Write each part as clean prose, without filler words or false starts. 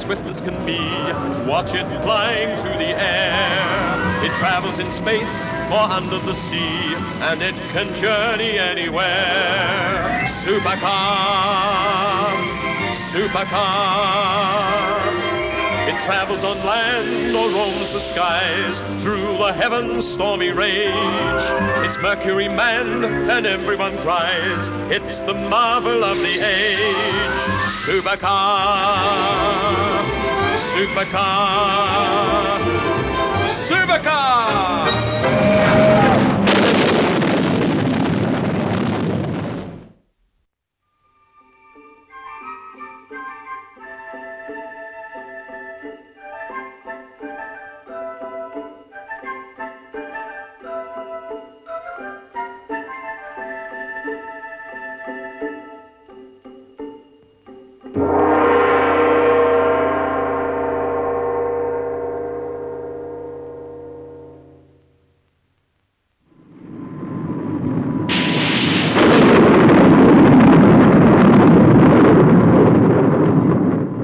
swift as can be. Watch it flying through the air. It travels in space or under the sea, and it can journey anywhere. Supercar, supercar. It travels on land or roams the skies, through the heavens' stormy rage. It's Mercury manned and everyone cries, it's the marvel of the age. Supercar, supercar, supercar!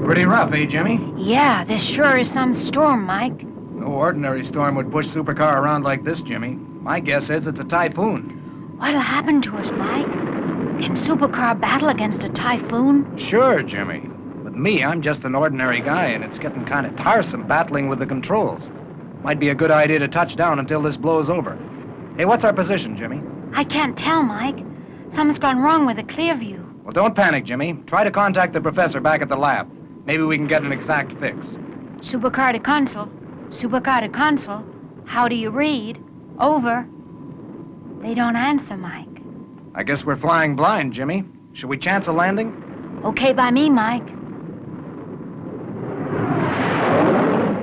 Pretty rough, eh, Jimmy? Yeah, this sure is some storm, Mike. No ordinary storm would push Supercar around like this, Jimmy. My guess is it's a typhoon. What'll happen to us, Mike? Can Supercar battle against a typhoon? Sure, Jimmy. With me, I'm just an ordinary guy, and it's getting kind of tiresome battling with the controls. Might be a good idea to touch down until this blows over. Hey, what's our position, Jimmy? I can't tell, Mike. Something's gone wrong with the clear view. Well, don't panic, Jimmy. Try to contact the professor back at the lab. Maybe we can get an exact fix. Supercar to console. Supercar to console. How do you read? Over. They don't answer, Mike. I guess we're flying blind, Jimmy. Should we chance a landing? Okay by me, Mike.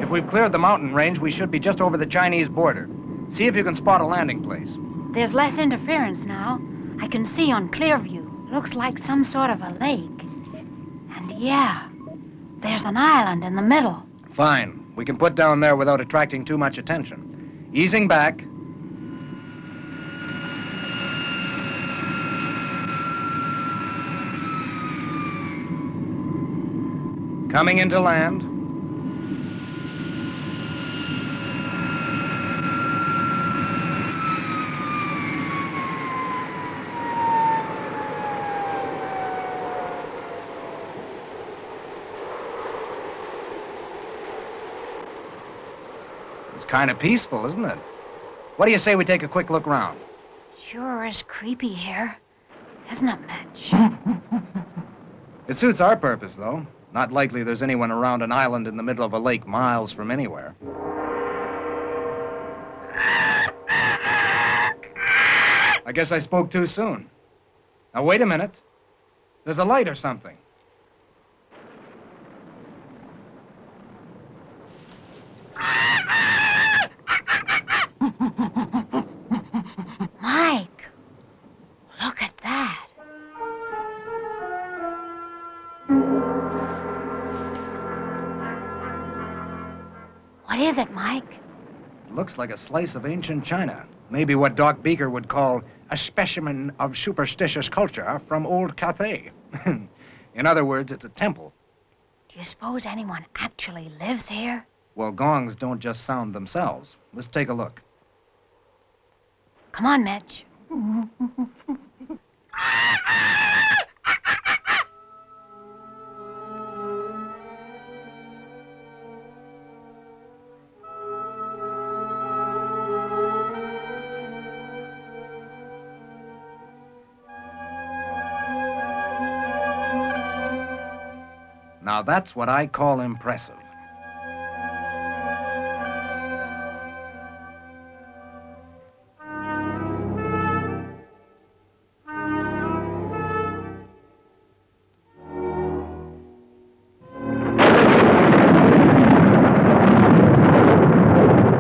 If we've cleared the mountain range, we should be just over the Chinese border. See if you can spot a landing place. There's less interference now. I can see on clear view. Looks like some sort of a lake. And yeah, there's an island in the middle. Fine. We can put down there without attracting too much attention. Easing back. Coming into land. It's kind of peaceful, isn't it? What do you say we take a quick look round? Sure is creepy here. Isn't it, Mitch? It suits our purpose, though. Not likely there's anyone around an island in the middle of a lake miles from anywhere. I guess I spoke too soon. Now, wait a minute. There's a light or something. Mike, look at that. What is it, Mike? It looks like a slice of ancient China. Maybe what Doc Beaker would call a specimen of superstitious culture from old Cathay. In other words, it's a temple. Do you suppose anyone actually lives here? Well, gongs don't just sound themselves. Let's take a look. Come on, Mitch. Now, that's what I call impressive.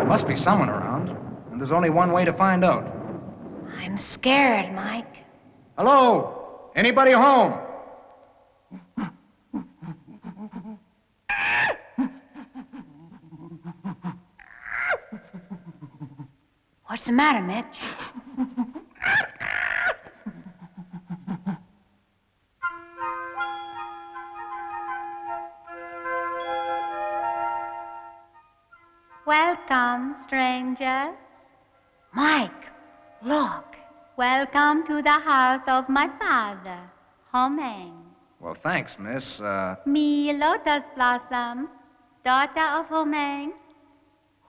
Must be someone around, and there's only one way to find out. I'm scared, Mike. Hello? Anybody home? What's the matter, Mitch? Welcome, strangers. Mike, look. Welcome to the house of my father, Meng. Well, thanks, miss. Me, Lotus Blossom, daughter of Meng,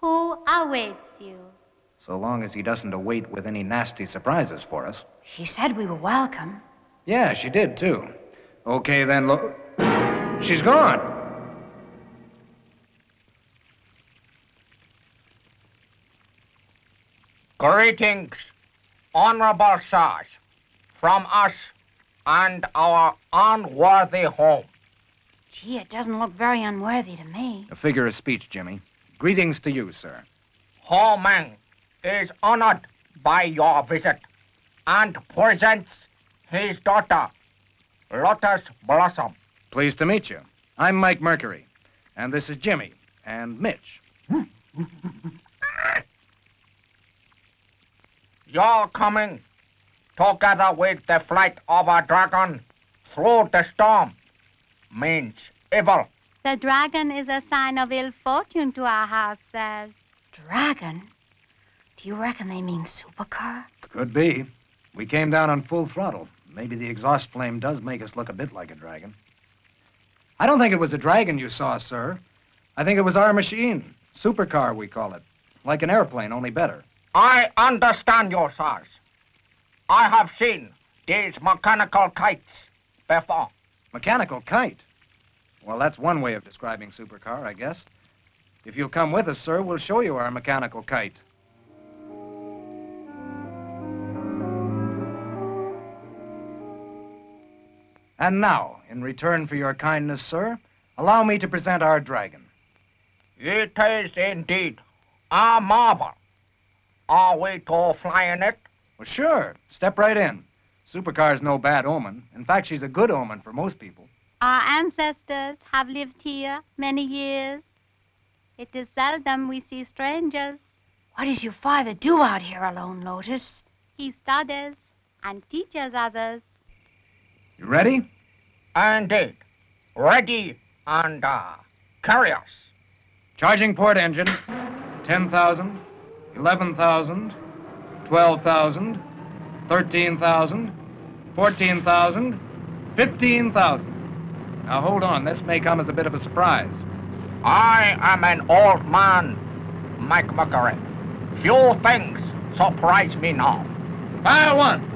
who awaits you. So long as he doesn't await with any nasty surprises for us. She said we were welcome. Yeah, she did, too. Okay, then, look. She's gone. Greetings, honorable sirs, from us and our unworthy home. Gee, it doesn't look very unworthy to me. A figure of speech, Jimmy. Greetings to you, sir. Meng is honored by your visit and presents his daughter, Lotus Blossom. Pleased to meet you. I'm Mike Mercury, and this is Jimmy and Mitch. Your coming, together with the flight of a dragon through the storm, means evil. The dragon is a sign of ill fortune to our house, sirs. Dragon? Do you reckon they mean Supercar? Could be. We came down on full throttle. Maybe the exhaust flame does make us look a bit like a dragon. I don't think it was a dragon you saw, sir. I think it was our machine. Supercar, we call it. Like an airplane, only better. I understand you, sirs. I have seen these mechanical kites before. Mechanical kite? Well, that's one way of describing Supercar, I guess. If you'll come with us, sir, we'll show you our mechanical kite. And now, in return for your kindness, sir, allow me to present our dragon. It is indeed a marvel. Are we to fly in it? Well, sure. Step right in. Supercar's no bad omen. In fact, she's a good omen for most people. Our ancestors have lived here many years. It is seldom we see strangers. What does your father do out here alone, Lotus? He studies and teaches others. You ready? Indeed. Ready and curious. Charging port engine. 10,000, 11,000, 12,000, 13,000, 14,000, 15,000. Now, hold on. This may come as a bit of a surprise. I am an old man, Mike Mercury. Few things surprise me now. Fire one.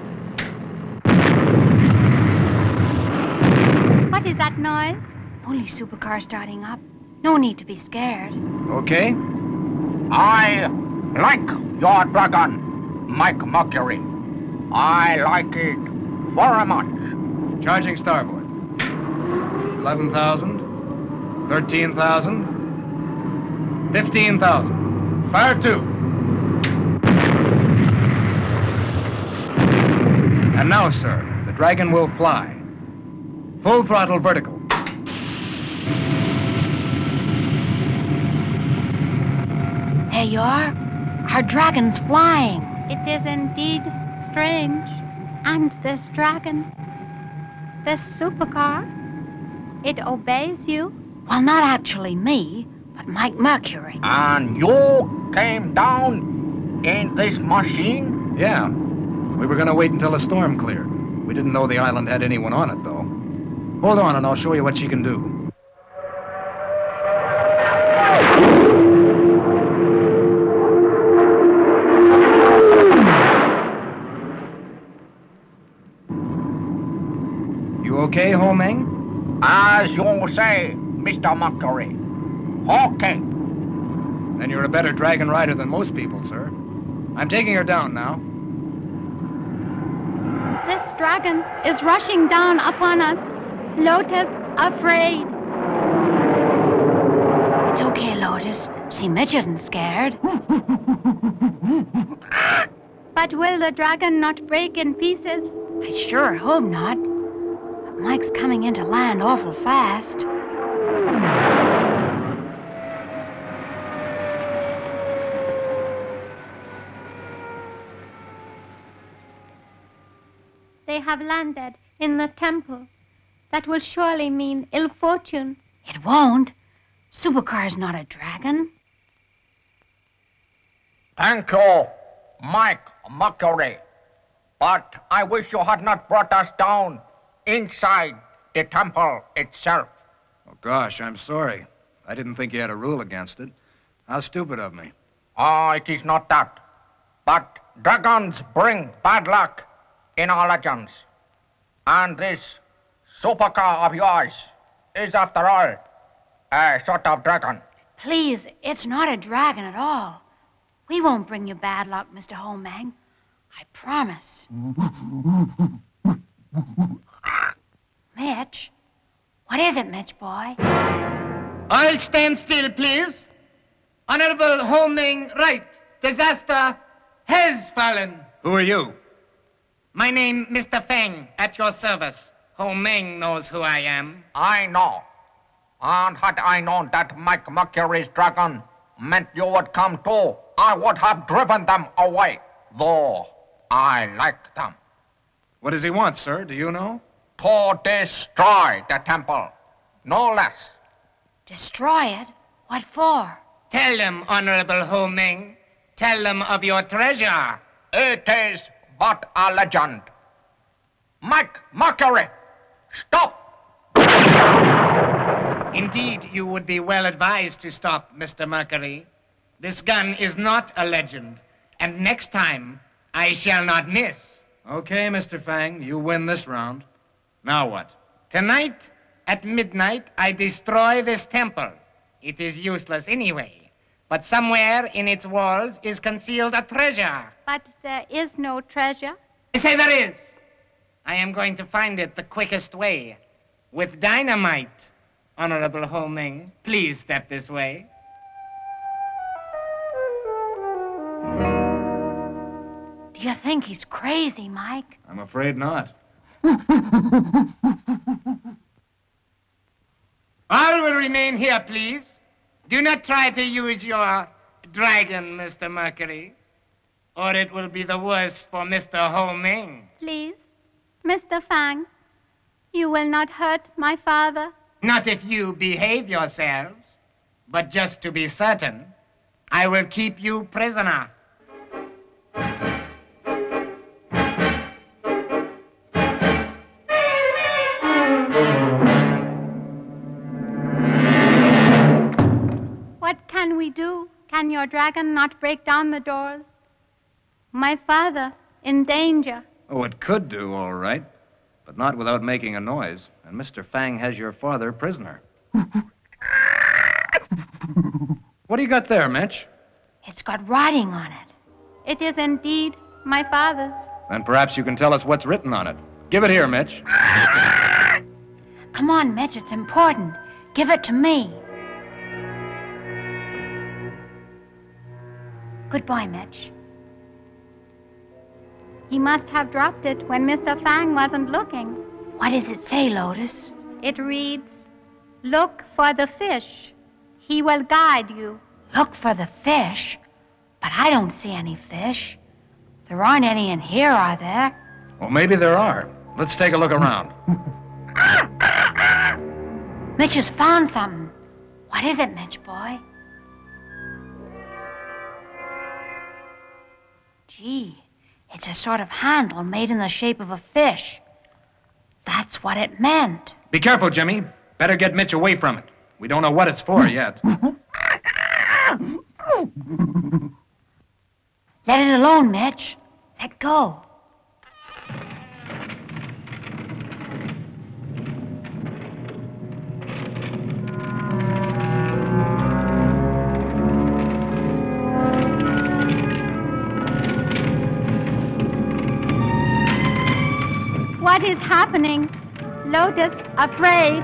What is that noise? Only Supercar starting up. No need to be scared. Okay. I like your dragon, Mike Mercury. I like it very much. Charging starboard. 11,000, 13,000, 15,000. Fire two. And now, sir, the dragon will fly. Full throttle vertical. There you are. Our dragon's flying. It is indeed strange. And this dragon, this supercar, it obeys you? Well, not actually me, but Mike Mercury. And you came down in this machine? Yeah. We were going to wait until the storm cleared. We didn't know the island had anyone on it, though. Hold on, and I'll show you what she can do. You okay, Ho Meng? As you say, Mr. Mercury. Okay. Then you're a better dragon rider than most people, sir. I'm taking her down now. This dragon is rushing down upon us. Lotus, afraid. It's okay, Lotus. See, Mitch isn't scared. But will the dragon not break in pieces? I sure hope not. But Mike's coming into land awful fast. They have landed in the temple. That will surely mean ill fortune. It won't. Supercar's not a dragon. Thank you, Mike Mercury. But I wish you had not brought us down inside the temple itself. Oh, gosh, I'm sorry. I didn't think you had a rule against it. How stupid of me. Oh, it is not that. But dragons bring bad luck in our legends. And this supercar of yours is, after all, a sort of dragon. Please, it's not a dragon at all. We won't bring you bad luck, Mr. Ho Meng. I promise. Mitch? What is it, Mitch boy? I'll stand still, please. Honorable Ho Meng, right. Disaster has fallen. Who are you? My name, Mr. Fang, at your service. Ho Meng knows who I am. I know. And had I known that Mike Mercury's dragon meant you would come too, I would have driven them away, though I like them. What does he want, sir? Do you know? To destroy the temple, no less. Destroy it? What for? Tell them, Honorable Ho Meng. Tell them of your treasure. It is but a legend. Mike Mercury, stop! Indeed, you would be well advised to stop, Mr. Mercury. This gun is not a legend, and next time, I shall not miss. Okay, Mr. Fang, you win this round. Now what? Tonight, at midnight, I destroy this temple. It is useless anyway, but somewhere in its walls is concealed a treasure. But there is no treasure. I say there is. I am going to find it the quickest way, with dynamite. Honorable Ho Meng, please step this way. Do you think he's crazy, Mike? I'm afraid not. All will remain here, please. Do not try to use your dragon, Mr. Mercury, or it will be the worse for Mr. Ho Meng. Please, Mr. Fang, you will not hurt my father. Not if you behave yourselves, but just to be certain, I will keep you prisoner. What can we do? Can your dragon not break down the doors? My father, in danger. Oh, it could do, all right. But not without making a noise. And Mr. Fang has your father prisoner. What do you got there, Mitch? It's got writing on it. It is indeed my father's. Then perhaps you can tell us what's written on it. Give it here, Mitch. Come on, Mitch, it's important. Give it to me. Goodbye, Mitch. He must have dropped it when Mr. Fang wasn't looking. What does it say, Lotus? It reads, "Look for the fish. He will guide you." Look for the fish? But I don't see any fish. There aren't any in here, are there? Well, maybe there are. Let's take a look around. Mitch has found something. What is it, Mitch boy? Gee, it's a sort of handle made in the shape of a fish. That's what it meant. Be careful, Jimmy. Better get Mitch away from it. We don't know what it's for yet. Let it alone, Mitch. Let go. What is happening? Lotus, afraid.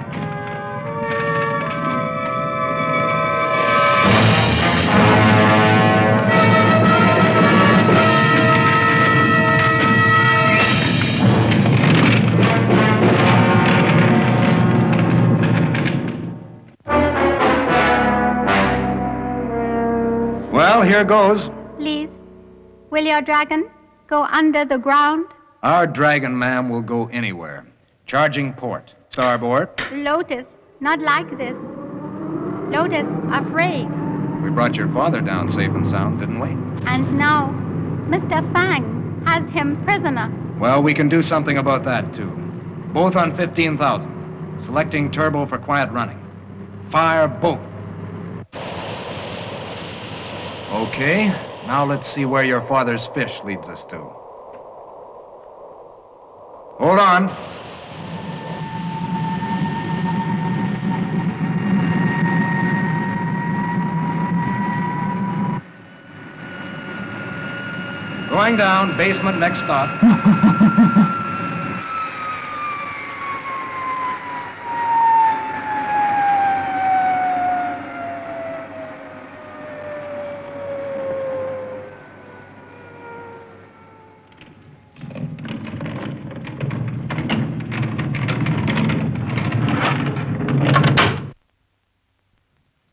Well, here goes. Please, will your dragon go under the ground? Our dragon, ma'am, will go anywhere. Charging port. Starboard. Lotus, not like this. Lotus, afraid. We brought your father down safe and sound, didn't we? And now, Mr. Fang has him prisoner. Well, we can do something about that, too. Both on 15,000. Selecting turbo for quiet running. Fire both. Okay, now let's see where your father's fish leads us to. Hold on. Going down, basement, next stop.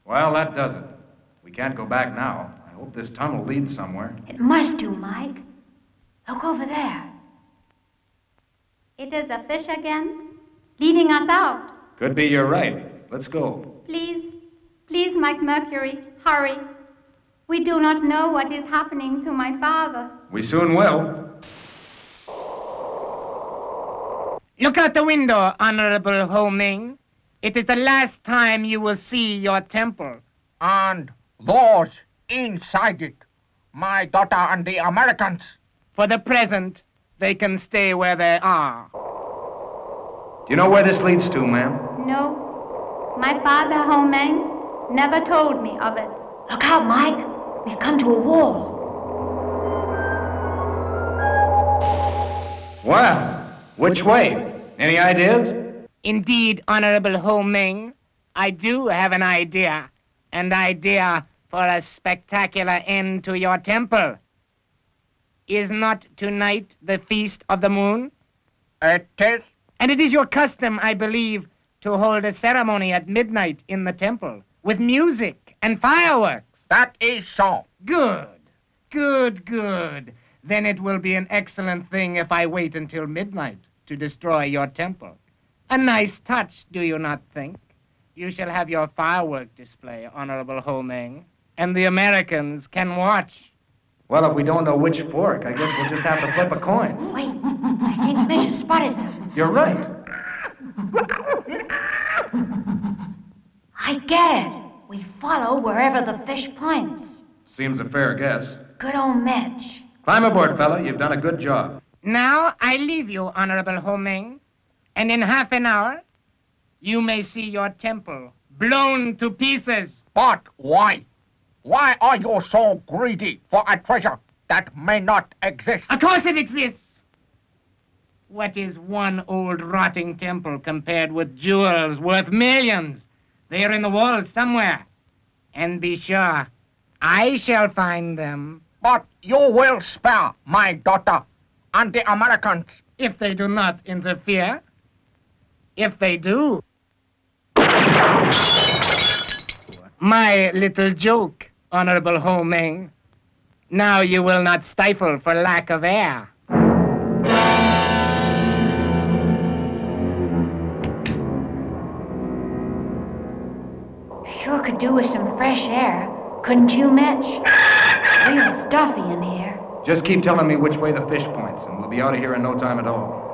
Well, that does it. We can't go back now. I hope this tunnel leads somewhere. It must do, Mike. Look over there. It is a fish again, leading us out. Could be you're right. Let's go. Please, please, Mike Mercury, hurry. We do not know what is happening to my father. We soon will. Look out the window, Honorable Ho Meng. It is the last time you will see your temple. And those inside it, my daughter and the Americans. For the present, they can stay where they are. Do you know where this leads to, ma'am? No, my father, Ho Meng, never told me of it. Look out, Mike. We've come to a wall. Well, which way? Any ideas? Indeed, Honorable Ho Meng, I do have an idea. An idea for a spectacular end to your temple. Is not tonight the feast of the moon? It is. And it is your custom, I believe, to hold a ceremony at midnight in the temple with music and fireworks. That is so. Good, good, good. Then it will be an excellent thing if I wait until midnight to destroy your temple. A nice touch, do you not think? You shall have your firework display, Honorable Ho Meng, and the Americans can watch. Well, if we don't know which fork, I guess we'll just have to flip a coin. Wait, I think Mitch has spotted something. You're right. I get it. We follow wherever the fish points. Seems a fair guess. Good old Mitch. Climb aboard, fella. You've done a good job. Now I leave you, Honorable Ho Meng, and in half an hour, you may see your temple blown to pieces. But why? Why are you so greedy for a treasure that may not exist? Of course it exists. What is one old rotting temple compared with jewels worth millions? They are in the walls somewhere. And be sure, I shall find them. But you will spare my daughter and the Americans. If they do not interfere. If they do. My little joke, Honorable Ho Meng. Now you will not stifle for lack of air. Sure could do with some fresh air. Couldn't you, Mitch? Real stuffy in here. Just keep telling me which way the fish points, and we'll be out of here in no time at all.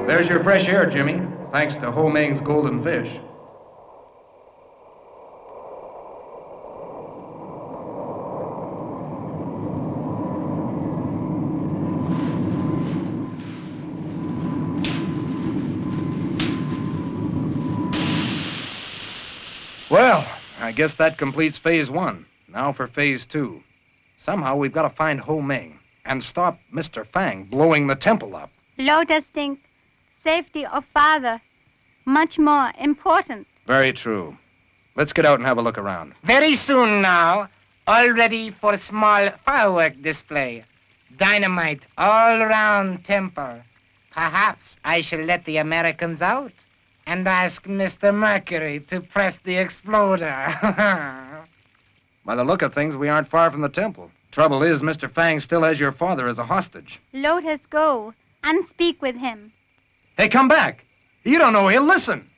There's your fresh air, Jimmy, thanks to Ho Meng's golden fish. Well, I guess that completes phase 1. Now for phase 2. Somehow we've got to find Ho Meng and stop Mr. Fang blowing the temple up. Lotus think safety of father much more important. Very true. Let's get out and have a look around. Very soon now. All ready for small firework display. Dynamite all around temple. Perhaps I shall let the Americans out and ask Mr. Mercury to press the exploder. By the look of things, we aren't far from the temple. Trouble is, Mr. Fang still has your father as a hostage. Lotus, go and speak with him. Hey, come back. You don't know he'll listen.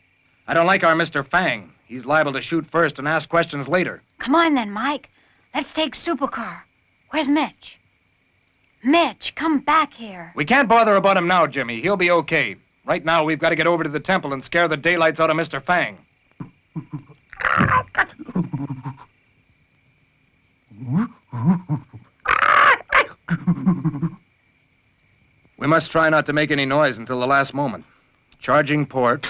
I don't like our Mr. Fang. He's liable to shoot first and ask questions later. Come on then, Mike. Let's take Supercar. Where's Mitch? Mitch, come back here. We can't bother about him now, Jimmy. He'll be okay. Right now, we've got to get over to the temple and scare the daylights out of Mr. Fang. We must try not to make any noise until the last moment. Charging port.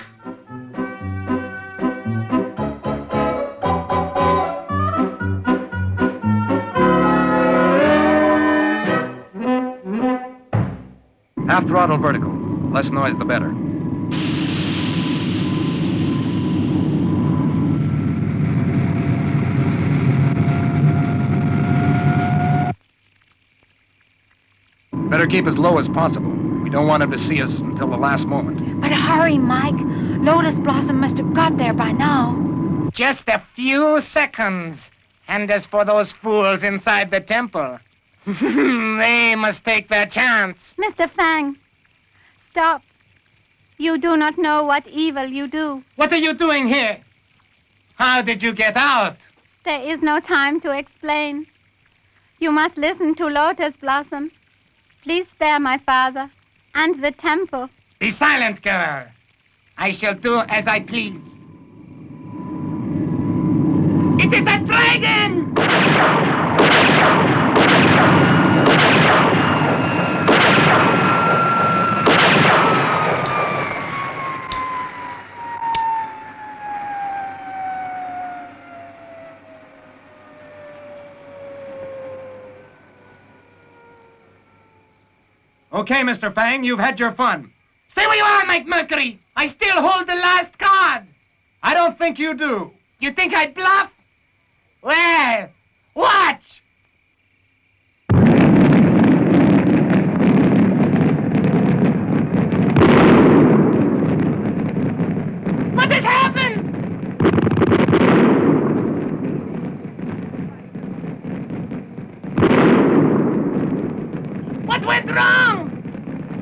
Half throttle vertical. Less noise, the better. Better keep as low as possible. We don't want him to see us until the last moment. But hurry, Mike. Lotus Blossom must have got there by now. Just a few seconds. And as for those fools inside the temple, they must take their chance. Mr. Fang, stop. You do not know what evil you do. What are you doing here? How did you get out? There is no time to explain. You must listen to Lotus Blossom. Please spare my father and the temple. Be silent, girl. I shall do as I please. It is the dragon! Okay, Mr. Fang, you've had your fun. Stay where you are, Mike Mercury. I still hold the last card. I don't think you do. You think I'd bluff? Well, watch. What has happened? What went wrong?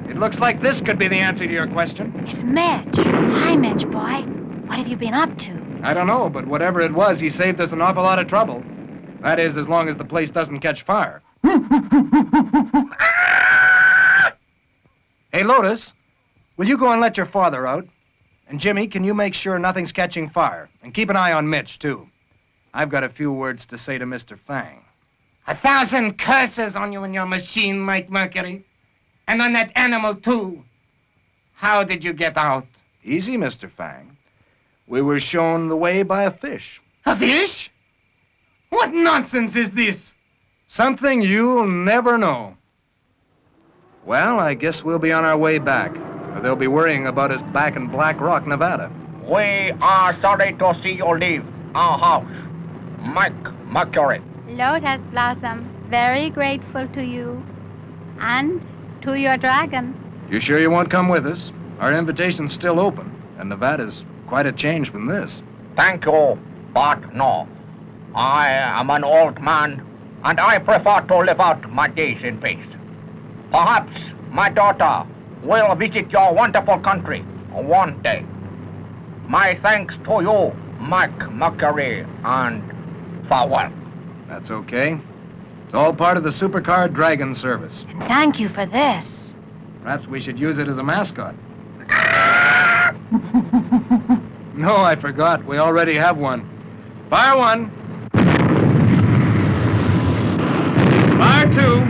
It looks like this could be the answer to your question. It's Mitch. Hi, Mitch, boy. What have you been up to? I don't know, but whatever it was, he saved us an awful lot of trouble. That is, as long as the place doesn't catch fire. Hey, Lotus, will you go and let your father out? And Jimmy, can you make sure nothing's catching fire? And keep an eye on Mitch, too. I've got a few words to say to Mr. Fang. 1,000 curses on you and your machine, Mike Mercury. And on that animal, too. How did you get out? Easy, Mr. Fang. We were shown the way by a fish. A fish? What nonsense is this? Something you'll never know. Well, I guess we'll be on our way back. Or they'll be worrying about us back in Black Rock, Nevada. We are sorry to see you leave our house. Mike Mercury. Lotus Blossom, very grateful to you and to your dragon. You sure you won't come with us? Our invitation's still open, and Nevada's quite a change from this. Thank you, but no. I am an old man, and I prefer to live out my days in peace. Perhaps my daughter will visit your wonderful country one day. My thanks to you, Mike Mercury, and farewell. That's okay. It's all part of the Supercar Dragon service. And thank you for this. Perhaps we should use it as a mascot. No, I forgot. We already have one. Fire one. Fire two.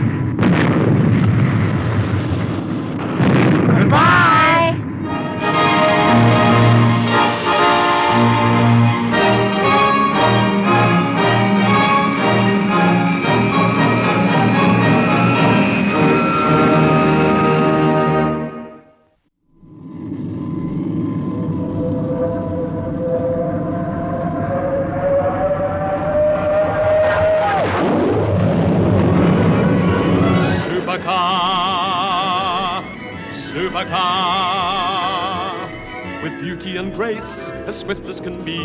Goodbye. beauty and grace, as swift as can be.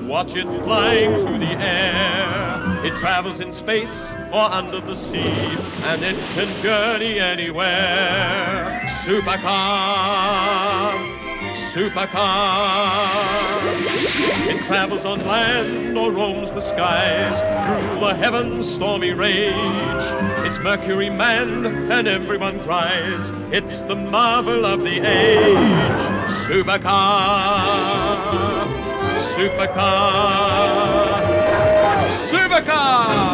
Watch it flying through the air. It travels in space or under the sea, and it can journey anywhere. Supercar, supercar. It travels on land or roams the skies, through the heavens' stormy rage. It's Mercury manned and everyone cries, it's the marvel of the age. Supercar, supercar, supercar!